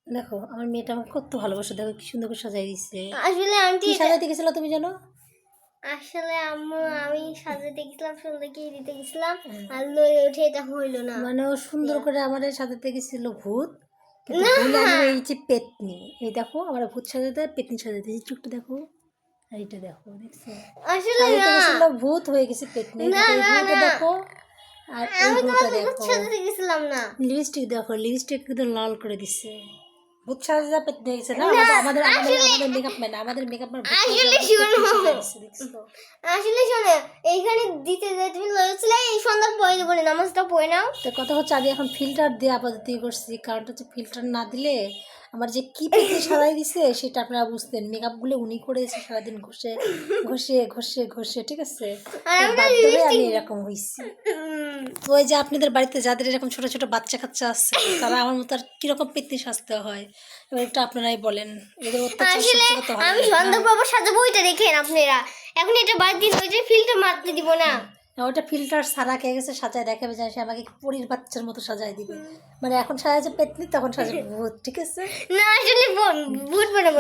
দেখো আমার মেয়েটা আমাকে কত ভালোবাসে, দেখো কি সুন্দর করে সাজাই দিচ্ছে। আসলে আন্টি কি সাজাইতে গেছিল তুমি জানো? আসলে আম্মু আমি সাজাতে গেছিলাম, সুন্দরকে দিতে গেছিলাম, আর লয়ে উঠে এটা হইলো না। মানে ও সুন্দর করে আমাদের সাজাতে গেছিল ভূত, কিন্তু ভুল আমি এই যে পেতনি। এই দেখো আমরা ভূত সাজাতে পেতনি সাজাতে, এই চোখটা দেখো আর এটা দেখো, দেখছো? আসলে সাজাতে না গেছিল ভূত, হয়ে গেছে পেতনি। না এই না ভূতটা না দেখো আর এই আমি ভূতটা তোমাকে ভূত দেখো। সাজাতে গেছিলাম না। লিপস্টিক দেখো, লিপস্টিক একদম লাল করে দিচ্ছে। ভূত সাজা পেতনি হয়ে গেছে না? আমাদের আমাদের আমাদের আমাদের মেকআপ ম্যান, আমাদের মেকআপ ম্যান ভূত সাজা আসলে পেতনি শোনো সাজা দিচ্ছে, দেখছো? আসলে শোনো এইখানে দিতে যে তুমি লয়েছিলে এই সন্ধ্যা পড়ে দেবো, নামাজটা পড়ে নাও। তো কথা হচ্ছে আমি এখন ফিল্টার দিয়ে আপাতত করছি, কারণটা হচ্ছে ফিল্টার না দিলে আমার যে কি পেতে সারাই দিছে সেটা আপনারা বুঝতেন। মেকআপগুলো উনি করেছে সারাদিন ঘষে ঘষে ঘষে ঘষে, ঠিক আছে? আর আমি না বাধ্য হয়ে আমি লিপস্টিক এরকম হয়েছি। তো ওই যে আপনাদের বাড়িতে যাদের এরকম ছোট ছোট বাচ্চা কাচ্চা আছে, তারা আমার মতো আর কিরকম পেতনি সাজতে হয় এবার একটু আপনারাই বলেন। এদের অত্যাচার আসলে সহ্য করতে হয় আমি না। সন্ধ্যা পর্ব সাজাবো, ওইটা দেখেন আপনারা। এখন এটা বাদ দিন, ওইটা ফিল্টার মারতে দিব না। ওটা ফিল্টার সারা কে গেছে, সাজায় দেখাবে যায় সে আমাকে পরীর বাচ্চার মতো সাজায় দিবে। মানে এখন সাজাচ্ছে পেতনি, তখন সাজাবে ভূত, ঠিক আছে? না আসলে ভূত বানাবো।